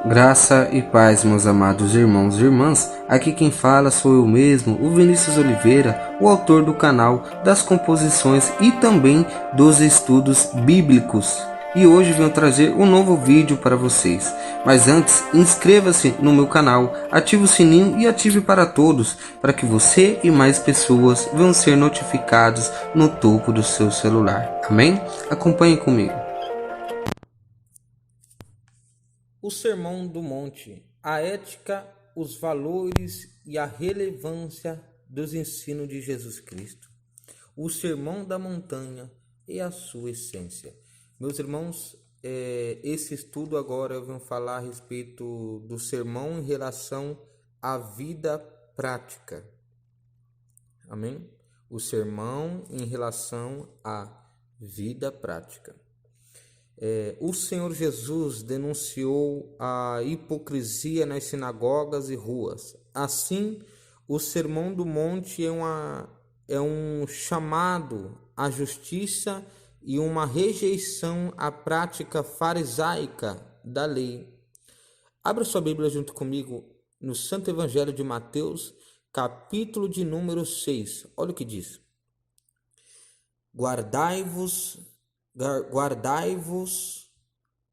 Graça e paz, meus amados irmãos e irmãs. Aqui quem fala sou eu mesmo, o Vinícius Oliveira, o autor do canal, das composições e também dos estudos bíblicos. E hoje venho trazer um novo vídeo para vocês. Mas antes, inscreva-se no meu canal, ative o sininho e ative para todos, para que você e mais pessoas venham ser notificados no topo do seu celular. Amém? Acompanhe comigo. O Sermão do Monte, a ética, os valores e a relevância dos ensinos de Jesus Cristo. O Sermão da Montanha e a sua essência. Meus irmãos, esse estudo agora eu vou falar a respeito do sermão em relação à vida prática. Amém? O sermão em relação à vida prática. O Senhor Jesus denunciou a hipocrisia nas sinagogas e ruas. Assim, o Sermão do Monte é um chamado à justiça e uma rejeição à prática farisaica da lei. Abra sua Bíblia junto comigo no Santo Evangelho de Mateus, capítulo de número 6. Olha o que diz. Guardai-vos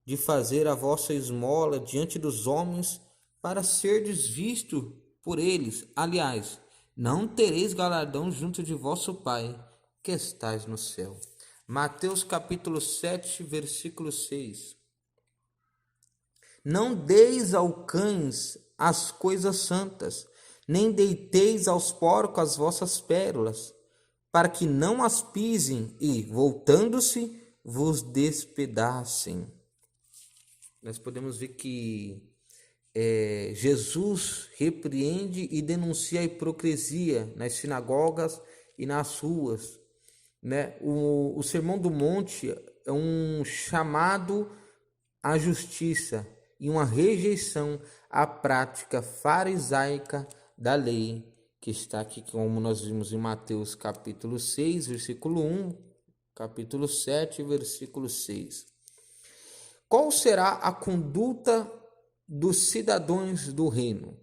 de fazer a vossa esmola diante dos homens para serdes visto por eles. Aliás, não tereis galardão junto de vosso Pai, que estais no céu. Mateus capítulo 7, versículo 6. Não deis aos cães as coisas santas, nem deiteis aos porcos as vossas pérolas, para que não as pisem e, voltando-se, vos despedacem. Nós podemos ver que Jesus repreende e denuncia a hipocrisia nas sinagogas e nas ruas. Né? O Sermão do Monte é um chamado à justiça e uma rejeição à prática farisaica da lei, que está aqui, como nós vimos em Mateus capítulo 6, versículo 1, capítulo 7, versículo 6. Qual será a conduta dos cidadãos do reino?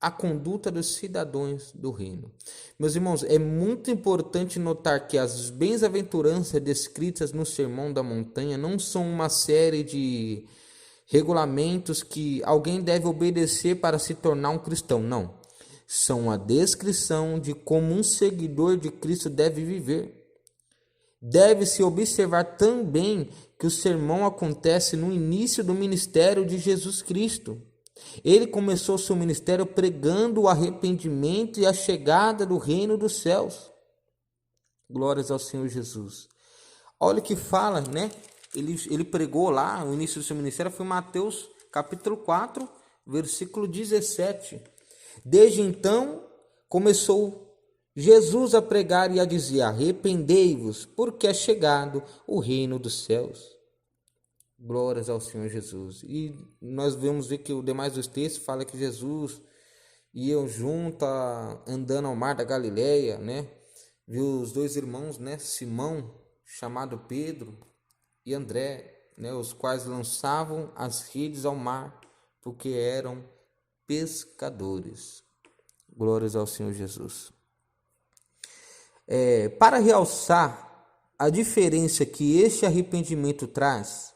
A conduta dos cidadãos do reino. Meus irmãos, é muito importante notar que as bem-aventuranças descritas no Sermão da Montanha não são uma série de regulamentos que alguém deve obedecer para se tornar um cristão, não. São a descrição de como um seguidor de Cristo deve viver. Deve-se observar também que o sermão acontece no início do ministério de Jesus Cristo. Ele começou seu ministério pregando o arrependimento e a chegada do reino dos céus. Glórias ao Senhor Jesus. Olha o que fala, né? Ele pregou lá, o início do seu ministério foi Mateus capítulo 4, versículo 17. Desde então, começou Jesus a pregar e a dizer: arrependei-vos, porque é chegado o reino dos céus. Glórias ao Senhor Jesus. E nós vamos ver que o demais dos textos fala que Jesus ia junto, andando ao mar da Galileia, né? Viu os dois irmãos, né? Simão, chamado Pedro, e André, né? Os quais lançavam as redes ao mar, porque eram pescadores. Glórias ao Senhor Jesus. Para realçar a diferença que este arrependimento traz,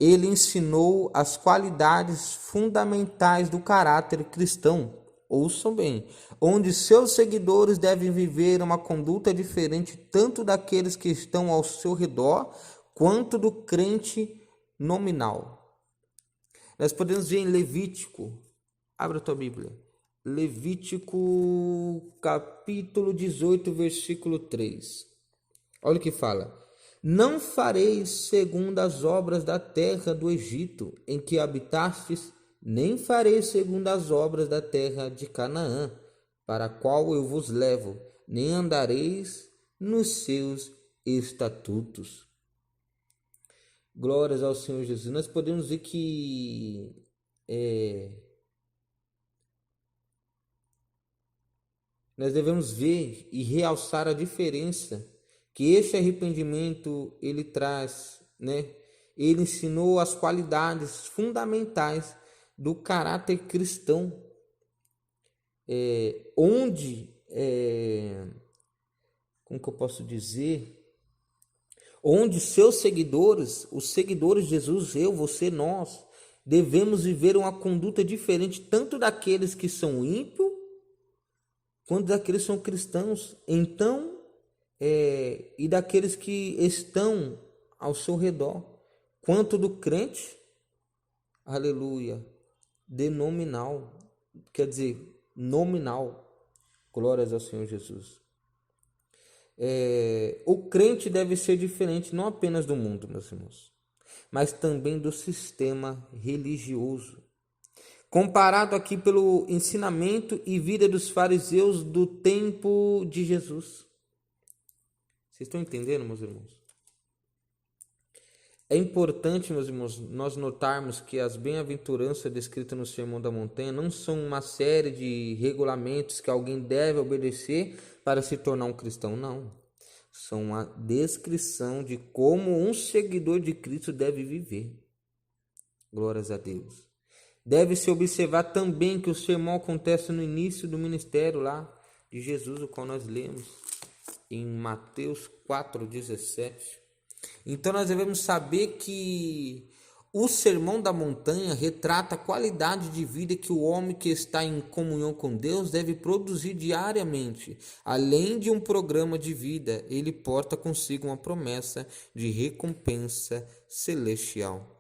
ele ensinou as qualidades fundamentais do caráter cristão. Ouçam bem, onde seus seguidores devem viver uma conduta diferente tanto daqueles que estão ao seu redor, quanto do crente nominal. Nós podemos ver em Levítico, abra a tua Bíblia, Levítico capítulo 18, versículo 3. Olha o que fala. Não fareis segundo as obras da terra do Egito, em que habitastes, nem fareis segundo as obras da terra de Canaã, para a qual eu vos levo, nem andareis nos seus estatutos. Glórias ao Senhor Jesus. Nós podemos ver que nós devemos ver e realçar a diferença que este arrependimento ele traz, né? Ele ensinou as qualidades fundamentais do caráter cristão, onde, como que eu posso dizer, onde seus seguidores, os seguidores de Jesus, eu, você, nós, devemos viver uma conduta diferente tanto daqueles que são ímpios quanto daqueles que são cristãos. Então, e daqueles que estão ao seu redor, quanto do crente, aleluia, denominal, quer dizer, nominal, glórias ao Senhor Jesus. O crente deve ser diferente não apenas do mundo, meus irmãos, mas também do sistema religioso. Comparado aqui pelo ensinamento e vida dos fariseus do tempo de Jesus. Vocês estão entendendo, meus irmãos? É importante, meus irmãos, nós notarmos que as bem-aventuranças descritas no Sermão da Montanha não são uma série de regulamentos que alguém deve obedecer para se tornar um cristão, não. São uma descrição de como um seguidor de Cristo deve viver. Glórias a Deus. Deve-se observar também que o sermão acontece no início do ministério lá de Jesus, o qual nós lemos em Mateus 4,17. Então nós devemos saber que o Sermão da Montanha retrata a qualidade de vida que o homem que está em comunhão com Deus deve produzir diariamente. Além de um programa de vida, ele porta consigo uma promessa de recompensa celestial.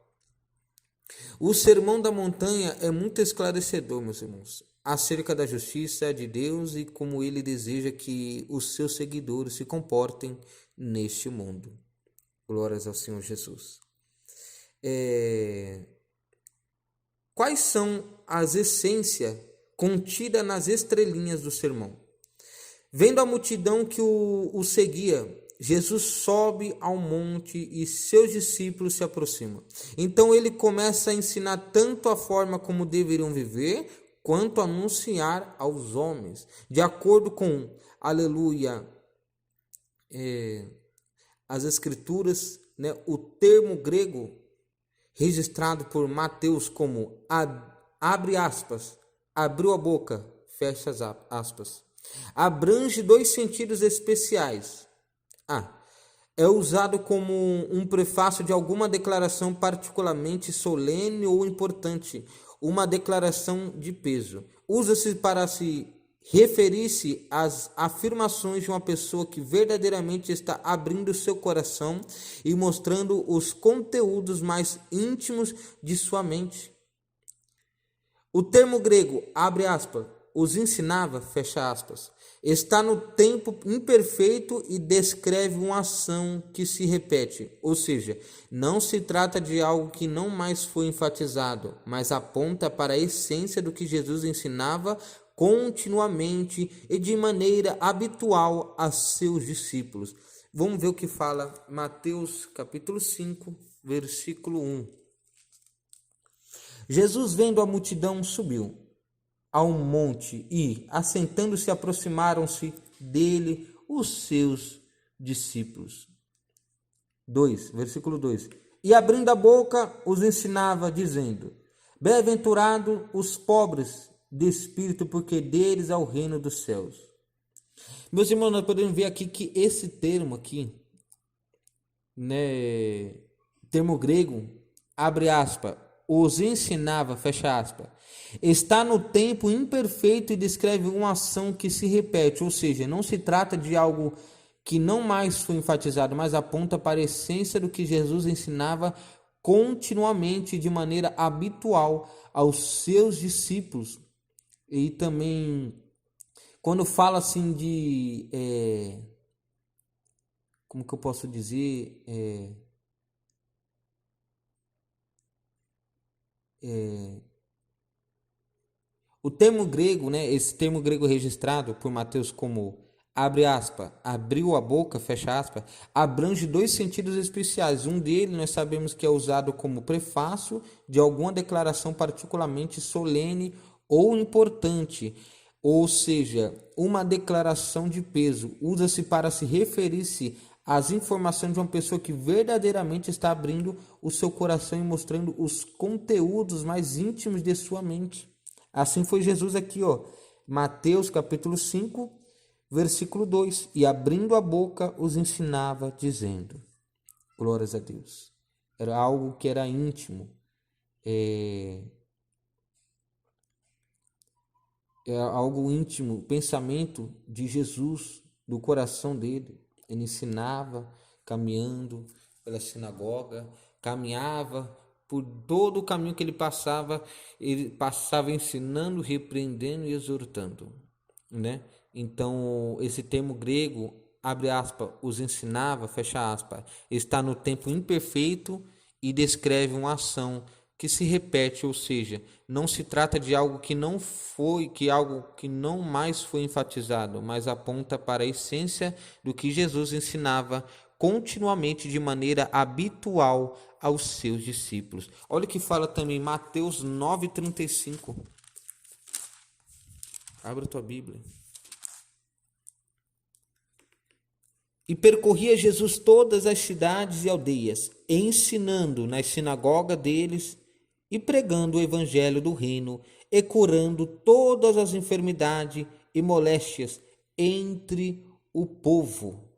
O Sermão da Montanha é muito esclarecedor, meus irmãos, acerca da justiça de Deus e como ele deseja que os seus seguidores se comportem neste mundo. Glórias ao Senhor Jesus. Quais são as essências contidas nas estrelinhas do sermão? Vendo a multidão que o seguia, Jesus sobe ao monte e seus discípulos se aproximam. Então ele começa a ensinar tanto a forma como deveriam viver, quanto a anunciar aos homens. De acordo com, aleluia, as escrituras, né, o termo grego registrado por Mateus como abre aspas, abriu a boca, fecha aspas, abrange dois sentidos especiais. É usado como um prefácio de alguma declaração particularmente solene ou importante, uma declaração de peso. Usa-se para se referir-se às afirmações de uma pessoa que verdadeiramente está abrindo seu coração e mostrando os conteúdos mais íntimos de sua mente. O termo grego, abre aspas, os ensinava, fecha aspas, está no tempo imperfeito e descreve uma ação que se repete, ou seja, não se trata de algo que não mais foi enfatizado, mas aponta para a essência do que Jesus ensinava continuamente e de maneira habitual a seus discípulos. Vamos ver o que fala Mateus capítulo 5, versículo 1. Jesus, vendo a multidão, subiu a um monte e, assentando-se, aproximaram-se dele os seus discípulos. Versículo 2. E abrindo a boca, os ensinava, dizendo: Bem-aventurados os pobres de espírito, porque deles é o reino dos céus. Meus irmãos, nós podemos ver aqui que esse termo aqui, né, termo grego, abre aspas, os ensinava, fecha aspas, está no tempo imperfeito e descreve uma ação que se repete, ou seja, não se trata de algo que não mais foi enfatizado, mas aponta para a essência do que Jesus ensinava continuamente, de maneira habitual aos seus discípulos. E também, quando fala assim de, como que eu posso dizer, o termo grego, né, esse termo grego registrado por Mateus como, abre aspas, abriu a boca, fecha aspas, abrange dois sentidos especiais. Um deles nós sabemos que é usado como prefácio de alguma declaração particularmente solene ou importante, ou seja, uma declaração de peso. Usa-se para se referir-se as informações de uma pessoa que verdadeiramente está abrindo o seu coração e mostrando os conteúdos mais íntimos de sua mente. Assim foi Jesus aqui, ó, Mateus capítulo 5, versículo 2. E abrindo a boca os ensinava, dizendo, glórias a Deus. Era algo que era íntimo. É algo íntimo, pensamento de Jesus, do coração dele. Ele ensinava, caminhando pela sinagoga, caminhava por todo o caminho que ele passava ensinando, repreendendo e exortando, né? Então, esse termo grego, abre aspas, os ensinava, fecha aspas, está no tempo imperfeito e descreve uma ação que se repete, ou seja, não se trata de algo que não foi, algo que não mais foi enfatizado, mas aponta para a essência do que Jesus ensinava continuamente de maneira habitual aos seus discípulos. Olha o que fala também Mateus 9,35. Abra a tua Bíblia. E percorria Jesus todas as cidades e aldeias, ensinando nas sinagogas deles e pregando o evangelho do reino e curando todas as enfermidades e moléstias entre o povo.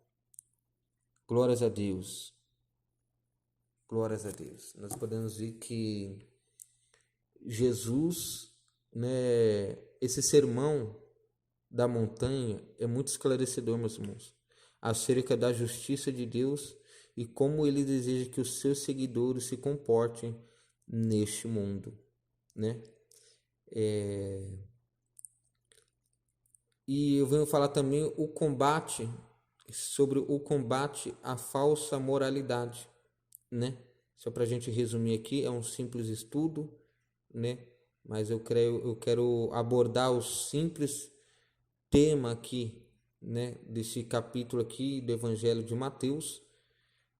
Glórias a Deus. Glórias a Deus. Nós podemos ver que Jesus, né, esse sermão da montanha é muito esclarecedor, meus irmãos, acerca da justiça de Deus e como ele deseja que os seus seguidores se comportem neste mundo, né? E eu venho falar também sobre o combate à falsa moralidade, né? Só para a gente resumir aqui, é um simples estudo, né? Mas eu quero abordar o simples tema aqui, né? Desse capítulo aqui do Evangelho de Mateus,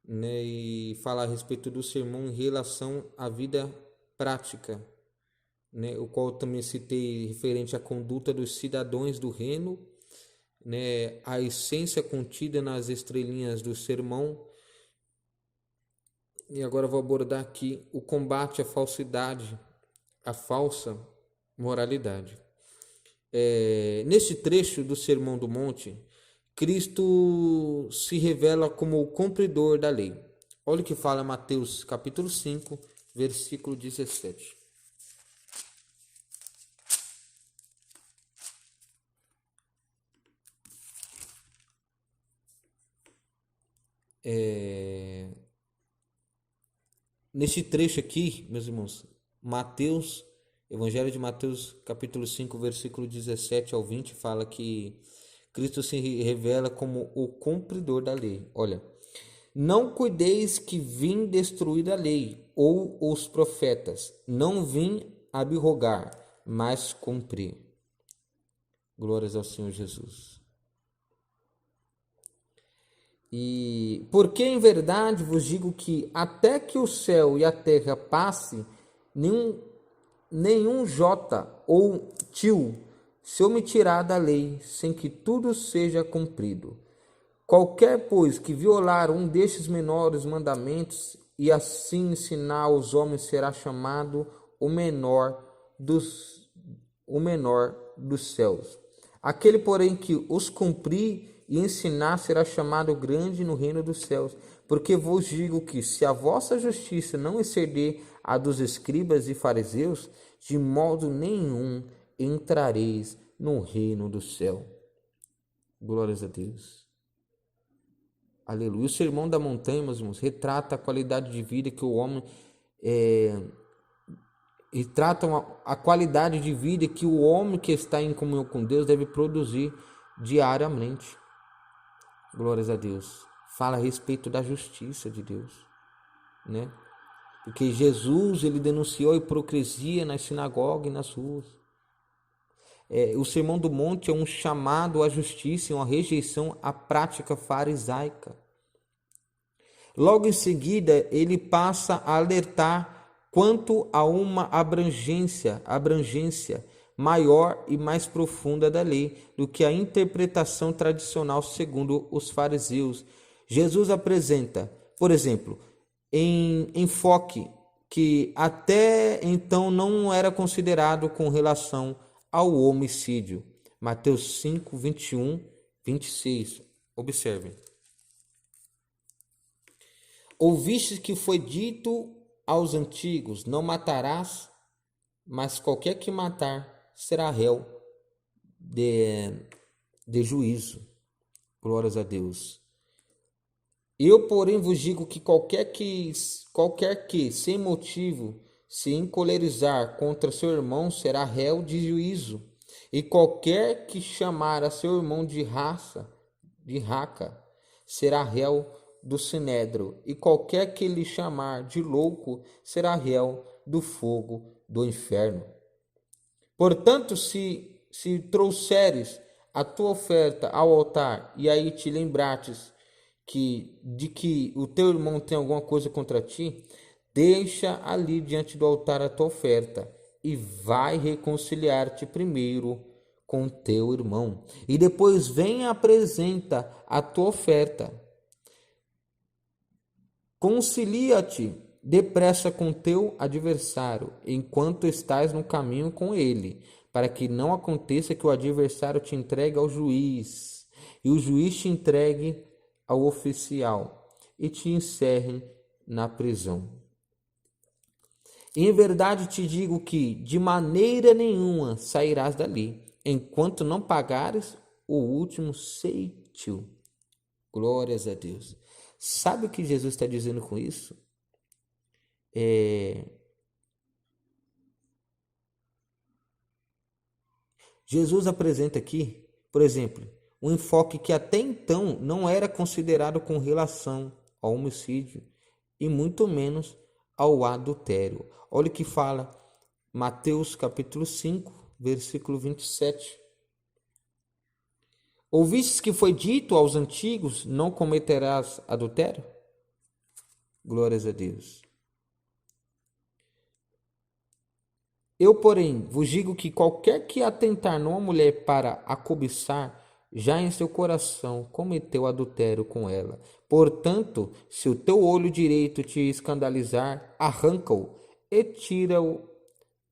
né? E falar a respeito do sermão em relação à vida prática, né? O qual eu também citei referente à conduta dos cidadãos do reino, né? A essência contida nas estrelinhas do sermão. E agora eu vou abordar aqui o combate à falsidade, à falsa moralidade. Nesse trecho do Sermão do Monte, Cristo se revela como o cumpridor da lei. Olha o que fala Mateus capítulo 5, versículo 17. Neste trecho aqui, meus irmãos, Evangelho de Mateus, capítulo 5, versículo 17 ao 20, fala que Cristo se revela como o cumpridor da lei. Olha, não cuideis que vim destruir a lei ou os profetas, não vim abrogar, mas cumprir. Glórias ao Senhor Jesus. E porque em verdade vos digo que até que o céu e a terra passe, nenhum jota ou tio se omitirá da lei, sem que tudo seja cumprido. Qualquer, pois, que violar um destes menores mandamentos e assim ensinar aos homens será chamado o menor dos céus. Aquele, porém, que os cumprir e ensinar será chamado grande no reino dos céus. Porque vos digo que, se a vossa justiça não exceder a dos escribas e fariseus, de modo nenhum entrareis no reino do céu. Glórias a Deus. Aleluia. O Sermão da Montanha, meus irmãos, retrata a qualidade de vida que o homem a qualidade de vida que o homem que está em comunhão com Deus deve produzir diariamente. Glórias a Deus. Fala a respeito da justiça de Deus, né? Porque Jesus, ele denunciou a hipocrisia nas sinagogas e nas ruas. O Sermão do Monte é um chamado à justiça e uma rejeição à prática farisaica. Logo em seguida, ele passa a alertar quanto a uma abrangência maior e mais profunda da lei do que a interpretação tradicional segundo os fariseus, Jesus apresenta, por exemplo, em enfoque que até então não era considerado com relação ao homicídio. Mateus 5, 21, 26. Observem. Ouviste que foi dito aos antigos: não matarás, mas qualquer que matar será réu de juízo. Glórias a Deus. Eu, porém, vos digo que qualquer que sem motivo se encolerizar contra seu irmão será réu de juízo. E qualquer que chamar a seu irmão de raca, será réu do sinédrio. E qualquer que lhe chamar de louco será réu do fogo do inferno. Portanto, se trouxeres a tua oferta ao altar e aí te lembrares de que o teu irmão tem alguma coisa contra ti, deixa ali diante do altar a tua oferta e vai reconciliar-te primeiro com teu irmão. E depois vem e apresenta a tua oferta. Concilia-te depressa com teu adversário, enquanto estás no caminho com ele, para que não aconteça que o adversário te entregue ao juiz, e o juiz te entregue ao oficial, e te encerre na prisão. Em verdade te digo que de maneira nenhuma sairás dali, enquanto não pagares o último ceitil. Glórias a Deus. Sabe o que Jesus está dizendo com isso? Jesus apresenta aqui, por exemplo, um enfoque que até então não era considerado com relação ao homicídio e muito menos ao adultério. Olha o que fala Mateus capítulo 5, versículo 27. Ouvistes que foi dito aos antigos: não cometerás adultério? Glórias a Deus. Eu, porém, vos digo que qualquer que atentar numa mulher para a cobiçar, já em seu coração cometeu adultério com ela. Portanto, se o teu olho direito te escandalizar, arranca-o e tira-o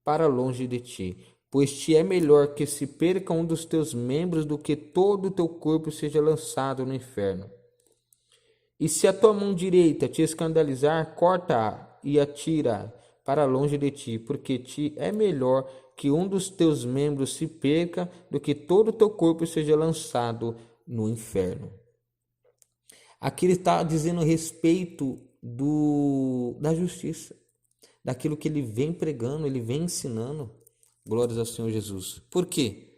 para longe de ti, pois te é melhor que se perca um dos teus membros do que todo o teu corpo seja lançado no inferno. E se a tua mão direita te escandalizar, corta-a e atira para longe de ti, porque te é melhor que um dos teus membros se perca do que todo o teu corpo seja lançado no inferno. Aqui ele está dizendo a respeito da justiça, daquilo que ele vem pregando, ele vem ensinando. Glórias ao Senhor Jesus. Por quê?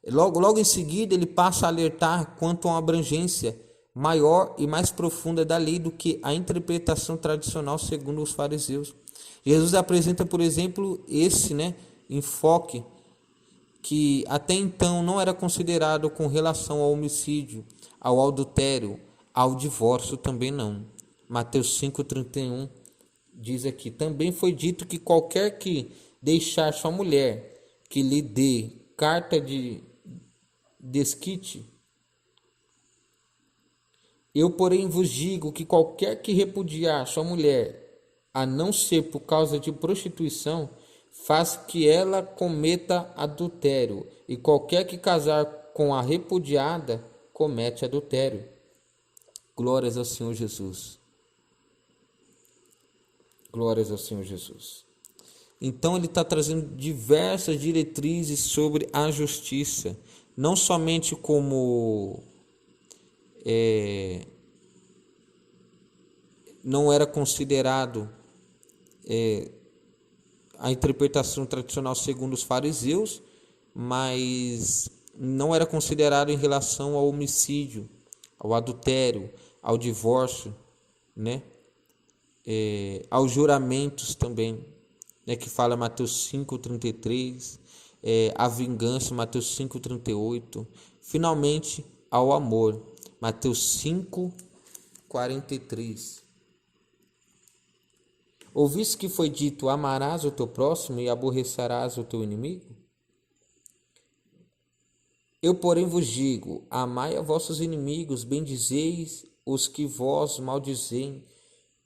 Logo em seguida ele passa a alertar quanto a uma abrangência maior e mais profunda da lei do que a interpretação tradicional segundo os fariseus. Jesus apresenta, por exemplo, esse enfoque que até então não era considerado com relação ao homicídio, ao adultério, ao divórcio também não. Mateus 5,31 diz aqui: também foi dito que qualquer que deixar sua mulher que lhe dê carta de desquite. Eu, porém, vos digo que qualquer que repudiar sua mulher, a não ser por causa de prostituição, faz que ela cometa adultério, e qualquer que casar com a repudiada comete adultério. Glórias ao Senhor Jesus. Glórias ao Senhor Jesus. Então ele está trazendo diversas diretrizes sobre a justiça, não somente como não era considerado a interpretação tradicional segundo os fariseus, mas não era considerado em relação ao homicídio, ao adultério, ao divórcio, aos juramentos também, que fala Mateus 5,33, a vingança, Mateus 5,38, finalmente ao amor, Mateus 5,43. Ouviste que foi dito: amarás o teu próximo e aborrecerás o teu inimigo? Eu, porém, vos digo: amai a vossos inimigos, bendizeis os que vos maldizem,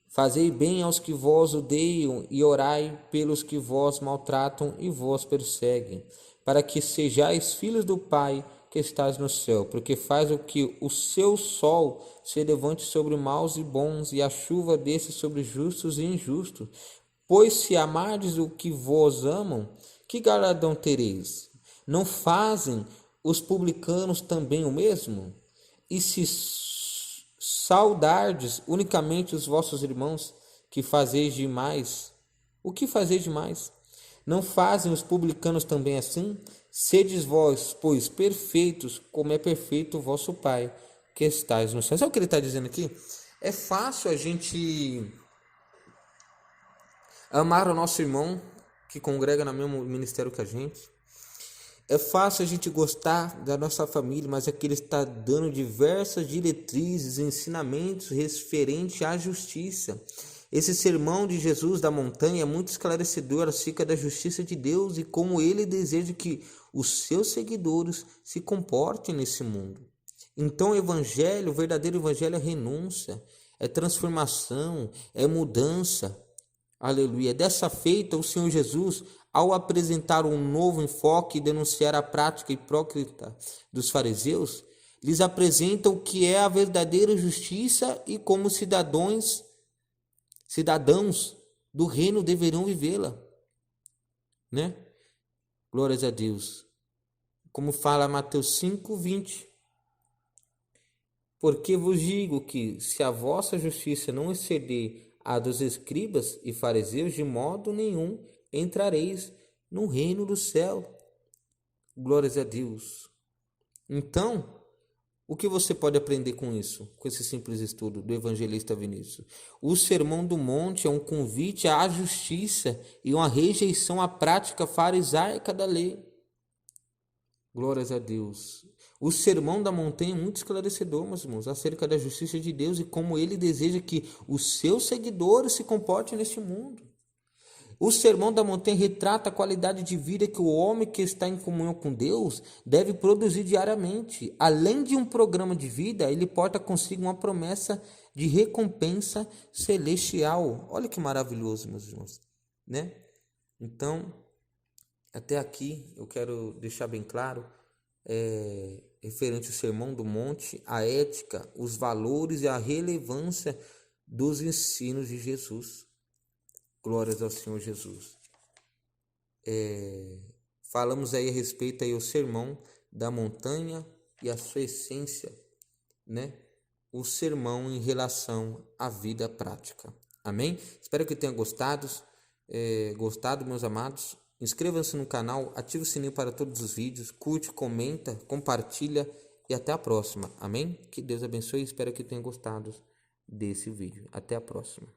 fazei bem aos que vos odeiam e orai pelos que vos maltratam e vos perseguem, para que sejais filhos do Pai que estás no céu, porque faz o que o seu sol se levante sobre maus e bons, e a chuva desça sobre justos e injustos. Pois se amardes o que vos amam, que galardão tereis? Não fazem os publicanos também o mesmo? E se saudardes unicamente os vossos irmãos, que fazeis demais, o que fazeis demais? Não fazem os publicanos também assim? Sedes vós, pois, perfeitos, como é perfeito o vosso Pai, que estais no céu. Sabe o que ele está dizendo aqui? É fácil a gente amar o nosso irmão que congrega no mesmo ministério que a gente. É fácil a gente gostar da nossa família, mas aqui ele está dando diversas diretrizes, ensinamentos referentes à justiça. Esse sermão de Jesus da montanha é muito esclarecedor acerca da justiça de Deus e como ele deseja que os seus seguidores se comportem nesse mundo. Então o evangelho, o verdadeiro evangelho é renúncia, é transformação, é mudança. Aleluia. Dessa feita, o Senhor Jesus, ao apresentar um novo enfoque e denunciar a prática hipócrita dos fariseus, lhes apresenta o que é a verdadeira justiça e como cidadãos do reino deverão vivê-la, né? Glórias a Deus. Como fala Mateus 5:20. Porque vos digo que, se a vossa justiça não exceder a dos escribas e fariseus, de modo nenhum entrareis no reino do céu. Glórias a Deus. Então, o que você pode aprender com isso, com esse simples estudo do evangelista Vinícius? O Sermão do Monte é um convite à justiça e uma rejeição à prática farisaica da lei. Glórias a Deus. O Sermão da Montanha é muito esclarecedor, meus irmãos, acerca da justiça de Deus e como ele deseja que os seus seguidores se comportem neste mundo. O Sermão da Montanha retrata a qualidade de vida que o homem que está em comunhão com Deus deve produzir diariamente. Além de um programa de vida, ele porta consigo uma promessa de recompensa celestial. Olha que maravilhoso, meus irmãos, né? Então, até aqui eu quero deixar bem claro, referente ao Sermão do Monte, a ética, os valores e a relevância dos ensinos de Jesus. Glórias ao Senhor Jesus. Falamos aí a respeito aí ao Sermão da Montanha e a sua essência, né? O sermão em relação à vida prática. Amém? Espero que tenham gostado, meus amados. Inscreva-se no canal, ative o sininho para todos os vídeos, curte, comenta, compartilha e até a próxima. Amém? Que Deus abençoe e espero que tenham gostado desse vídeo. Até a próxima.